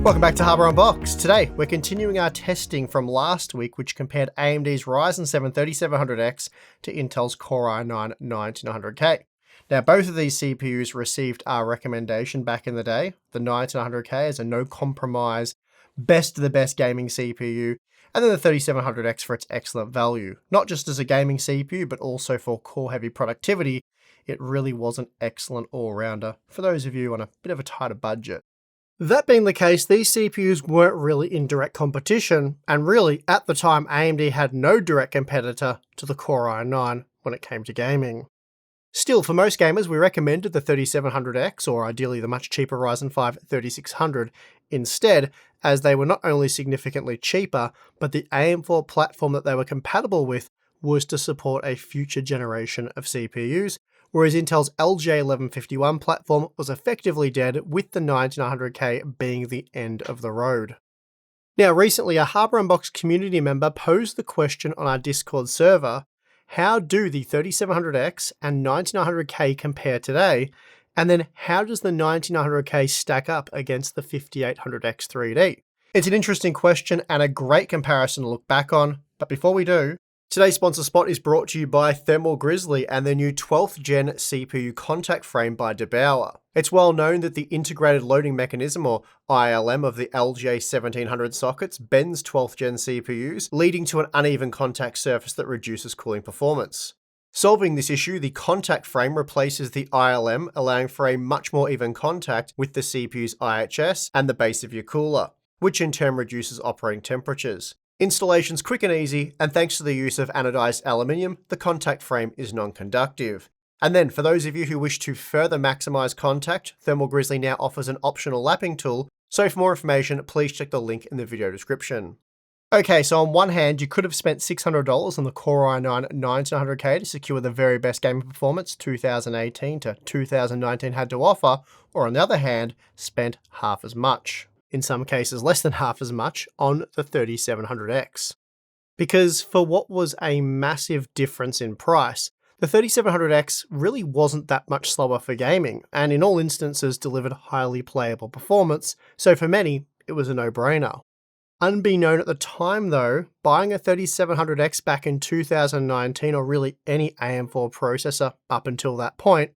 Welcome back to Hardware Unboxed. Today, we're continuing our testing from last week, which compared AMD's Ryzen 7 3700X to Intel's Core i9-9900K. Now, both of these CPUs received our recommendation back in the day. The 9900K is a no-compromise, best of the best gaming CPU, and then the 3700X for its excellent value. Not just as a gaming CPU, but also for core-heavy productivity. It really was an excellent all-rounder for those of you on a bit of a tighter budget. That being the case, these CPUs weren't really in direct competition, and really, at the time, AMD had no direct competitor to the Core i9 when it came to gaming. Still, for most gamers, we recommended the 3700X, or ideally the much cheaper Ryzen 5 3600, instead, as they were not only significantly cheaper, but the AM4 platform that they were compatible with was to support a future generation of CPUs, whereas Intel's LJ1151 platform was effectively dead, with the 9900K being the end of the road. Now, recently, a Hardware Unboxed community member posed the question on our Discord server: how do the 3700X and 9900K compare today? And then how does the 9900K stack up against the 5800X 3D? It's an interesting question and a great comparison to look back on, but before we do, today's sponsor spot is brought to you by Thermal Grizzly and their new 12th gen CPU contact frame by DeBauer. It's well known that the integrated loading mechanism, or ILM, of the LJ1700 sockets bends 12th gen CPUs, leading to an uneven contact surface that reduces cooling performance. Solving this issue, the contact frame replaces the ILM, allowing for a much more even contact with the CPU's IHS and the base of your cooler, which in turn reduces operating temperatures. Installation's quick and easy, and thanks to the use of anodized aluminium, the contact frame is non-conductive. And then, for those of you who wish to further maximize contact, Thermal Grizzly now offers an optional lapping tool, so for more information, please check the link in the video description. Okay, so on one hand, you could have spent $600 on the Core i9-9900K to secure the very best gaming performance 2018 to 2019 had to offer, or on the other hand, spent half as much, in some cases less than half as much, on the 3700X. Because for what was a massive difference in price, the 3700X really wasn't that much slower for gaming, and in all instances delivered highly playable performance, so for many, it was a no-brainer. Unbeknown at the time though, buying a 3700X back in 2019, or really any AM4 processor up until that point,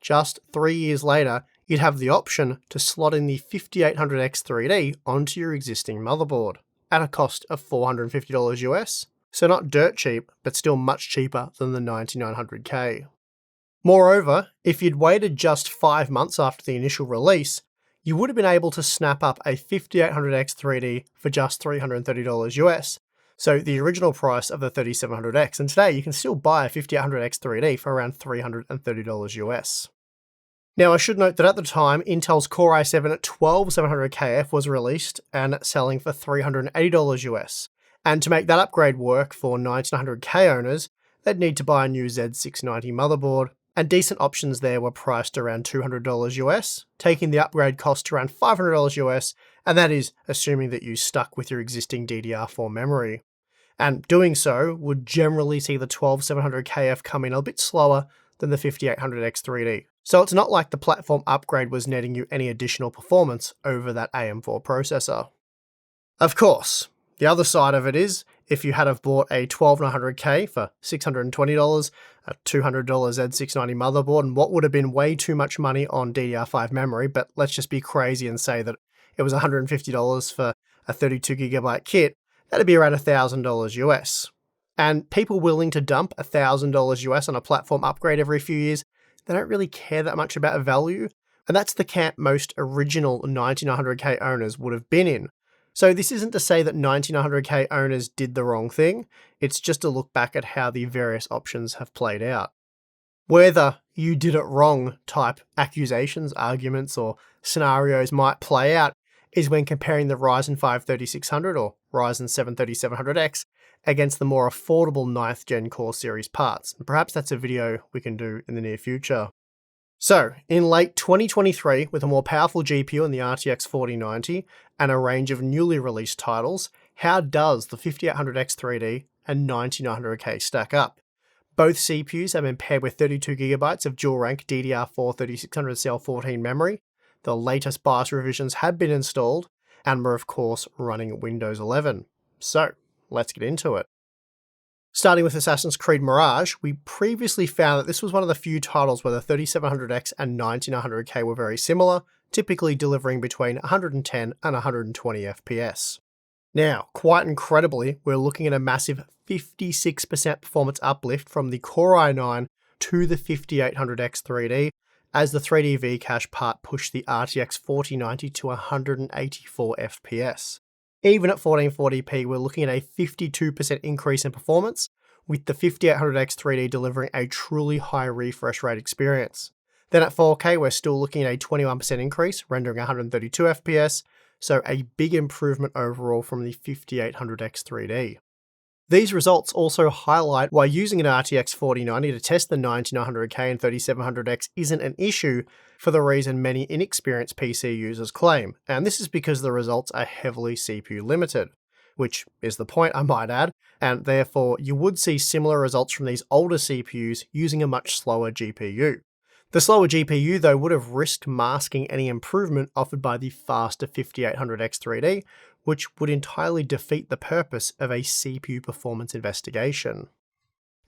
just 3 years later, you'd have the option to slot in the 5800X 3D onto your existing motherboard, at a cost of $450 US, so not dirt cheap, but still much cheaper than the 9900K. Moreover, if you'd waited just 5 months after the initial release, you would have been able to snap up a 5800X 3D for just $330 US, so the original price of the 3700X, and today you can still buy a 5800X 3D for around $330 US. Now, I should note that at the time, Intel's Core i7 12700KF was released and selling for $380 US, and to make that upgrade work for 9900K owners, they'd need to buy a new Z690 motherboard, and decent options there were priced around $200 US, taking the upgrade cost to around $500 US, and that is assuming that you stuck with your existing DDR4 memory. And doing so would generally see the 12700KF come in a bit slower than the 5800X 3D. So it's not like the platform upgrade was netting you any additional performance over that AM4 processor. Of course, the other side of it is, if you had have bought a 12900K for $620, a $200 Z690 motherboard, and what would have been way too much money on DDR5 memory, but let's just be crazy and say that it was $150 for a 32GB kit, that'd be around $1,000 US. And people willing to dump $1,000 US on a platform upgrade every few years, they don't really care that much about value, and that's the camp most original 9900K owners would have been in. So this isn't to say that 9900K owners did the wrong thing, it's just a look back at how the various options have played out. Whether you did it wrong type accusations, arguments, or scenarios might play out is when comparing the Ryzen 5 3600 or Ryzen 7 3700X against the more affordable 9th gen Core series parts, and perhaps that's a video we can do in the near future. So, in late 2023, with a more powerful GPU in the RTX 4090 and a range of newly released titles, how does the 5800X 3D and 9900K stack up? Both CPUs have been paired with 32GB of dual-rank DDR4 3600CL14 memory. The latest BIOS revisions have been installed, and we're of course running Windows 11. So let's get into it. Starting with Assassin's Creed Mirage, we previously found that this was one of the few titles where the 3700X and 9900K were very similar, typically delivering between 110 and 120 FPS. Now, quite incredibly, we're looking at a massive 56% performance uplift from the Core i9 to the 5800X 3D, as the 3D V-Cache part pushed the RTX 4090 to 184 FPS. Even at 1440p, we're looking at a 52% increase in performance, with the 5800X 3D delivering a truly high refresh rate experience. Then at 4K, we're still looking at a 21% increase, rendering 132 FPS, so a big improvement overall from the 5800X 3D. These results also highlight why using an RTX 4090 to test the 9900K and 3700X isn't an issue, for the reason many inexperienced PC users claim, and this is because the results are heavily CPU limited, which is the point, I might add, and therefore you would see similar results from these older CPUs using a much slower GPU. The slower GPU though would have risked masking any improvement offered by the faster 5800X 3D, which would entirely defeat the purpose of a CPU performance investigation.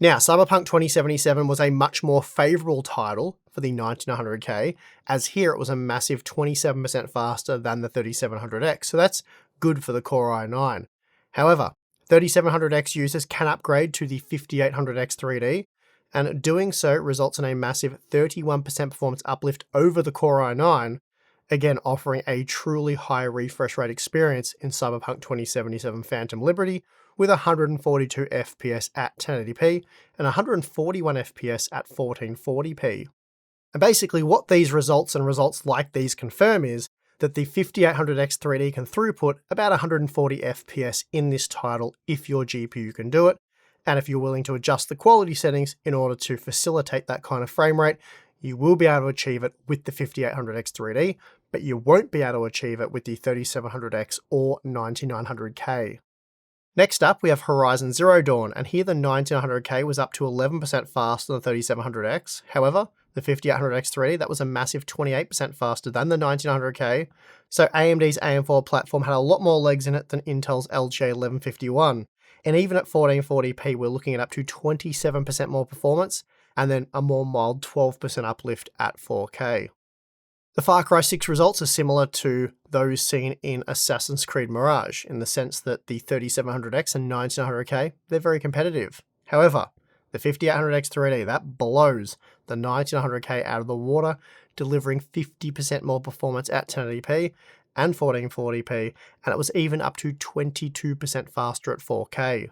Now, Cyberpunk 2077 was a much more favourable title for the 9900K, as here it was a massive 27% faster than the 3700X, so that's good for the Core i9. However, 3700X users can upgrade to the 5800X 3D, and doing so results in a massive 31% performance uplift over the Core i9, again offering a truly high refresh rate experience in Cyberpunk 2077 Phantom Liberty, with 142 FPS at 1080p and 141 FPS at 1440p. And basically what these results and results like these confirm is that the 5800X 3D can throughput about 140 FPS in this title if your GPU can do it, and if you're willing to adjust the quality settings in order to facilitate that kind of frame rate, you will be able to achieve it with the 5800X 3D, but you won't be able to achieve it with the 3700X or 9900K. Next up, we have Horizon Zero Dawn, and here the 9900K was up to 11% faster than the 3700X. However, the 5800X 3D, that was a massive 28% faster than the 9900K, so AMD's AM4 platform had a lot more legs in it than Intel's LGA 1151. And even at 1440p, we're looking at up to 27% more performance, and then a more mild 12% uplift at 4K. The Far Cry 6 results are similar to those seen in Assassin's Creed Mirage, in the sense that the 3700X and 9900K, they're very competitive. However, the 5800X 3D, that blows the 9900K out of the water, delivering 50% more performance at 1080p and 1440p, and it was even up to 22% faster at 4K.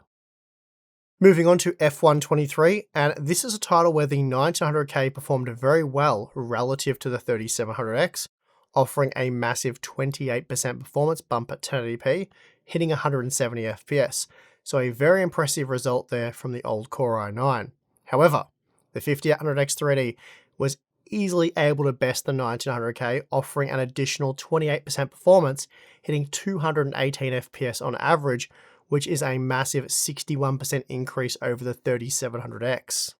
Moving on to F123, and this is a title where the 9900K performed very well relative to the 3700X, offering a massive 28% performance bump at 1080p, hitting 170 FPS, so a very impressive result there from the old Core i9. However, the 5800X 3D was easily able to best the 9900K, offering an additional 28% performance, hitting 218 FPS on average, which is a massive 61% increase over the 3700X.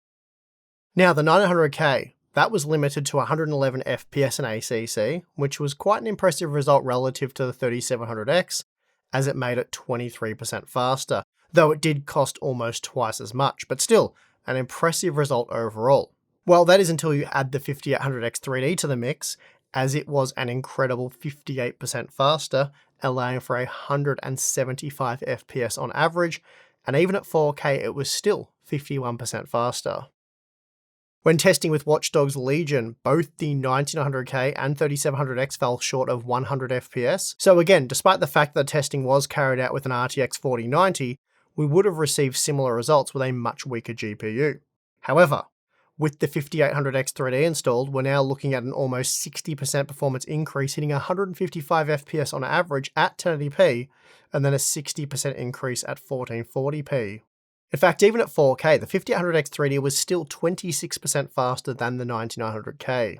Now, the 900K, that was limited to 111 FPS in ACC, which was quite an impressive result relative to the 3700X, as it made it 23% faster, though it did cost almost twice as much, but still, an impressive result overall. Well, that is until you add the 5800X 3D to the mix, as it was an incredible 58% faster, allowing for 175 FPS on average, and even at 4K it was still 51% faster. When testing with Watch Dogs Legion, both the 9900K and 3700X fell short of 100 FPS, so again, despite the fact that the testing was carried out with an RTX 4090, we would have received similar results with a much weaker GPU. However, with the 5800X 3D installed, we're now looking at an almost 60% performance increase, hitting 155 FPS on average at 1080p, and then a 60% increase at 1440p. In fact, even at 4K, the 5800X 3D was still 26% faster than the 9900K.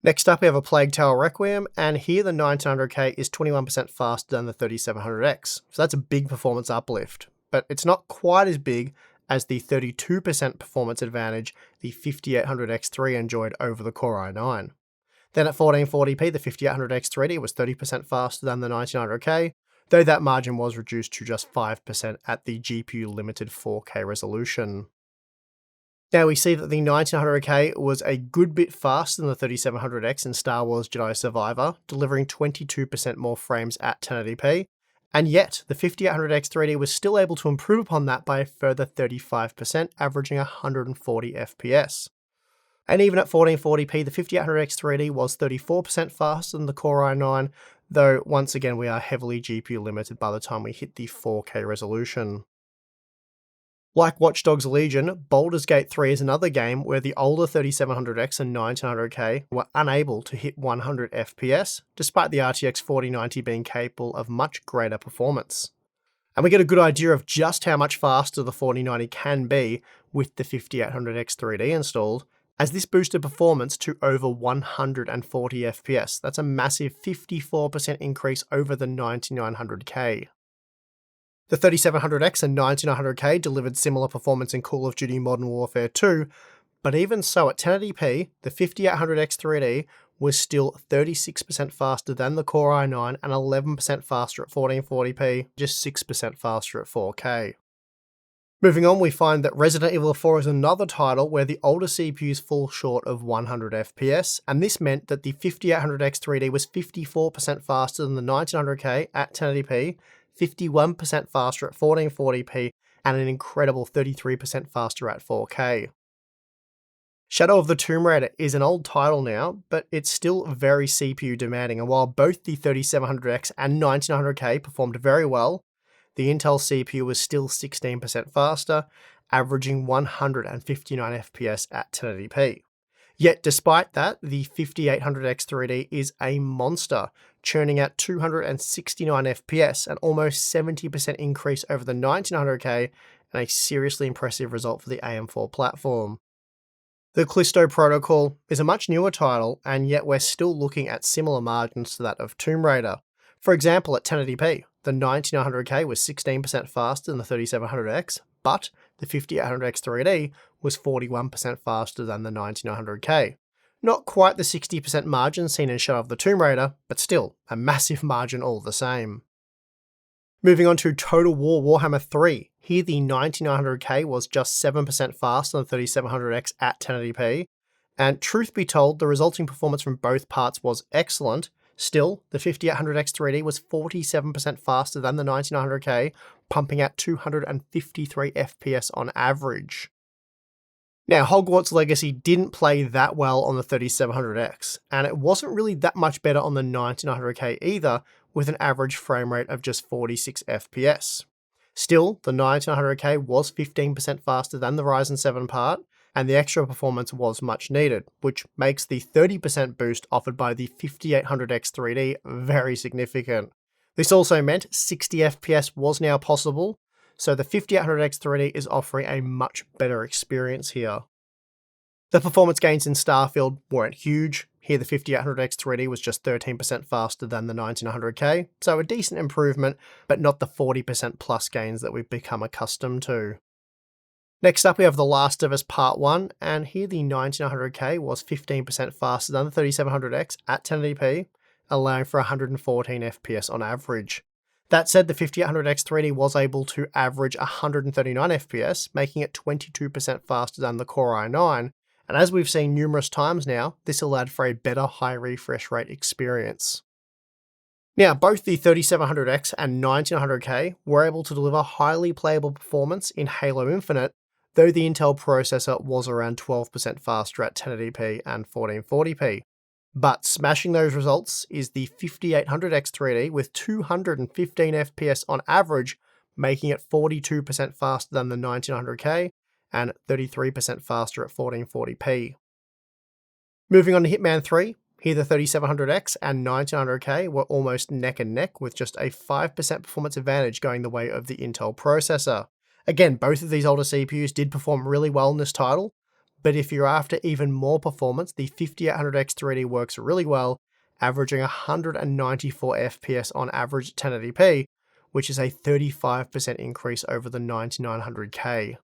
Next up, we have A Plague Tale Requiem, and here the 9900K is 21% faster than the 3700X, so that's a big performance uplift, but it's not quite as big as the 32% performance advantage the 5800X3 enjoyed over the Core i9. Then at 1440p, the 5800X 3D was 30% faster than the 9900K, though that margin was reduced to just 5% at the GPU-limited 4K resolution. Now we see that the 1900K was a good bit faster than the 3700X in Star Wars Jedi Survivor, delivering 22% more frames at 1080p, and yet the 5800X 3D was still able to improve upon that by a further 35%, averaging 140 FPS. And even at 1440p, the 5800X 3D was 34% faster than the Core i9, though once again we are heavily GPU limited by the time we hit the 4K resolution. Like Watch Dogs Legion, Baldur's Gate 3 is another game where the older 3700X and 1900K were unable to hit 100 FPS, despite the RTX 4090 being capable of much greater performance. And we get a good idea of just how much faster the 4090 can be with the 5800X 3D installed, as this boosted performance to over 140 FPS. That's a massive 54% increase over the 9900K. The 3700X and 9900K delivered similar performance in Call of Duty Modern Warfare 2, but even so at 1080p, the 5800X 3D was still 36% faster than the Core i9 and 11% faster at 1440p, just 6% faster at 4K. Moving on, we find that Resident Evil 4 is another title where the older CPUs fall short of 100 FPS, and this meant that the 5800X 3D was 54% faster than the 1900K at 1080p, 51% faster at 1440p, and an incredible 33% faster at 4K. Shadow of the Tomb Raider is an old title now, but it's still very CPU demanding, and while both the 3700X and 9900K performed very well, the Intel CPU was still 16% faster, averaging 159 FPS at 1080p. Yet despite that, the 5800X 3D is a monster, churning out 269 FPS, an almost 70% increase over the 1900K, and a seriously impressive result for the AM4 platform. The Callisto Protocol is a much newer title, and yet we're still looking at similar margins to that of Tomb Raider. For example, at 1080p, the 9900K was 16% faster than the 3700X, but the 5800X 3D was 41% faster than the 9900K. Not quite the 60% margin seen in Shadow of the Tomb Raider, but still a massive margin all the same. Moving on to Total War Warhammer 3. Here the 9900K was just 7% faster than the 3700X at 1080p, and truth be told, the resulting performance from both parts was excellent. Still, the 5800X 3D was 47% faster than the 9900K, pumping out 253 FPS on average. Now, Hogwarts Legacy didn't play that well on the 3700X, and it wasn't really that much better on the 9900K either, with an average frame rate of just 46 FPS. Still, the 9900K was 15% faster than the Ryzen 7 part, and the extra performance was much needed, which makes the 30% boost offered by the 5800X 3D very significant. This also meant 60 FPS was now possible, so the 5800X 3D is offering a much better experience here. The performance gains in Starfield weren't huge. Here the 5800X 3D was just 13% faster than the 9900K, so a decent improvement, but not the 40% plus gains that we've become accustomed to. Next up we have The Last of Us Part 1, and here the 9900K was 15% faster than the 3700X at 1080p, allowing for 114 FPS on average. That said, the 5800X 3D was able to average 139 FPS, making it 22% faster than the Core i9, and as we've seen numerous times now, this allowed for a better high refresh rate experience. Now, both the 3700X and 1900K were able to deliver highly playable performance in Halo Infinite, though the Intel processor was around 12% faster at 1080p and 1440p. But smashing those results is the 5800X 3D with 215 FPS on average, making it 42% faster than the 1900K and 33% faster at 1440p. Moving on to Hitman 3, here the 3700X and 1900K were almost neck and neck with just a 5% performance advantage going the way of the Intel processor. Again, both of these older CPUs did perform really well in this title, but if you're after even more performance, the 5800X 3D works really well, averaging 194 FPS on average at 1080p, which is a 35% increase over the 9900K.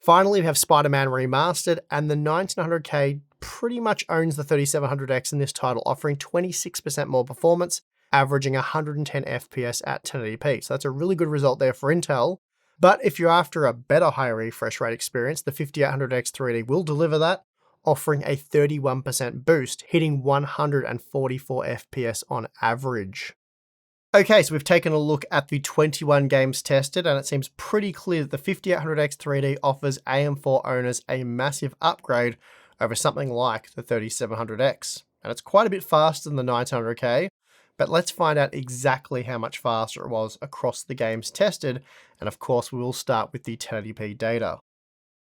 Finally, we have Spider-Man Remastered, and the 1900K pretty much owns the 3700X in this title, offering 26% more performance, averaging 110 FPS at 1080p. So that's a really good result there for Intel. But if you're after a better high refresh rate experience, the 5800X 3D will deliver that, offering a 31% boost, hitting 144 FPS on average. Okay, so we've taken a look at the 21 games tested, and it seems pretty clear that the 5800X 3D offers AM4 owners a massive upgrade over something like the 3700X. And it's quite a bit faster than the 1900K, but let's find out exactly how much faster it was across the games tested, and of course we will start with the 1080p data.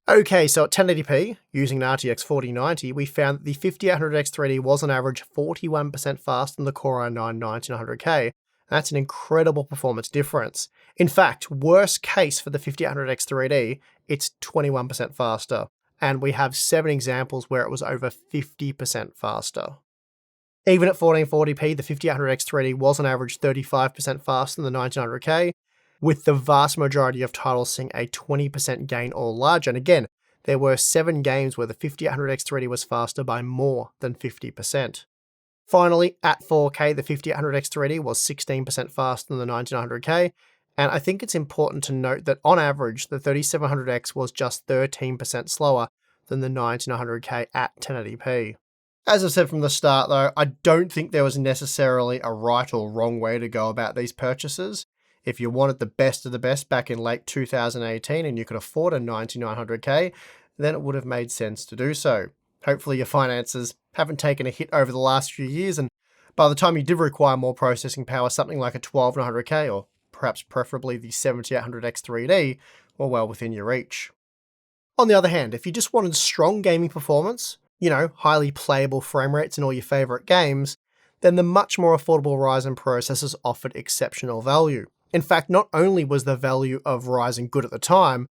Okay, so at 1080p, using an RTX 4090, we found that the 5800X 3D was on average 41% faster than the Core i9-9900K. That's an incredible performance difference. In fact, worst case for the 5800X 3D, it's 21% faster. And we have 7 examples where it was over 50% faster. Even at 1440p, the 5800X 3D was on average 35% faster than the 1900K, with the vast majority of titles seeing a 20% gain or larger. And again, there were 7 games where the 5800X 3D was faster by more than 50%. Finally, at 4K, the 5800X 3D was 16% faster than the 9900K, and I think it's important to note that on average, the 3700X was just 13% slower than the 9900K at 1080p. As I said from the start though, I don't think there was necessarily a right or wrong way to go about these purchases. If you wanted the best of the best back in late 2018 and you could afford a 9900K, then it would have made sense to do so. Hopefully your finances haven't taken a hit over the last few years, and by the time you did require more processing power, something like a 12900K or perhaps preferably the 7800X 3D were well within your reach. On the other hand, if you just wanted strong gaming performance, highly playable frame rates in all your favorite games, then the much more affordable Ryzen processors offered exceptional value. In fact, not only was the value of Ryzen good at the time,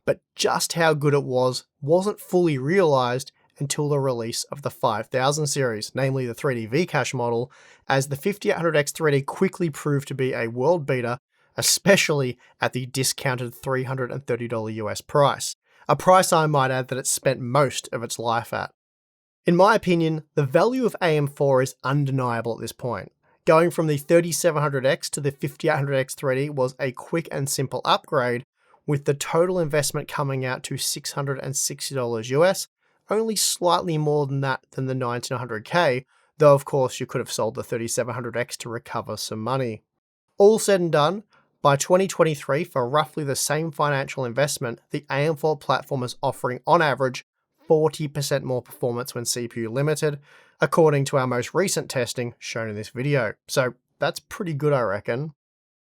but just how good it wasn't fully realized until the release of the 5000 series, namely the 3D V-Cache model, as the 5800X 3D quickly proved to be a world beater, especially at the discounted $330 US price. A price I might add that it spent most of its life at. In my opinion, the value of AM4 is undeniable at this point. Going from the 3700X to the 5800X 3D was a quick and simple upgrade, with the total investment coming out to $660 US, only slightly more than that than the 1900K, though of course you could have sold the 3700X to recover some money. All said and done, by 2023, for roughly the same financial investment, the AM4 platform is offering on average 40% more performance when CPU limited, according to our most recent testing shown in this video. So that's pretty good, I reckon.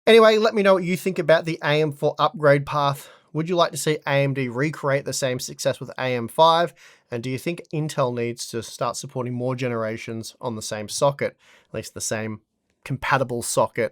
Anyway, let me know what you think about the AM4 upgrade path. Would you like to see AMD recreate the same success with AM5? And do you think Intel needs to start supporting more generations on the same socket, at least the same compatible socket?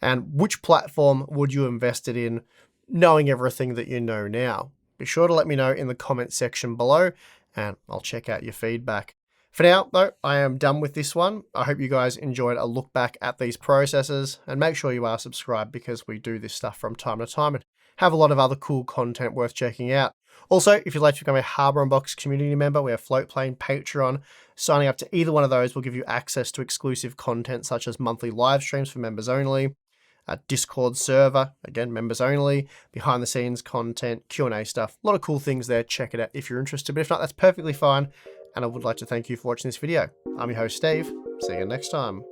And which platform would you invest it in, knowing everything that you know now? Be sure to let me know in the comment section below, and I'll check out your feedback. For now, though, I am done with this one. I hope you guys enjoyed a look back at these processors, and make sure you are subscribed because we do this stuff from time to time and have a lot of other cool content worth checking out. Also, if you'd like to become a Harbour Unboxed community member, we have Floatplane, Patreon. Signing up to either one of those will give you access to exclusive content such as monthly live streams for members only, a Discord server, again, members only, behind the scenes content, Q&A stuff, a lot of cool things there. Check it out if you're interested, but if not, that's perfectly fine. And I would like to thank you for watching this video. I'm your host, Steve. See you next time.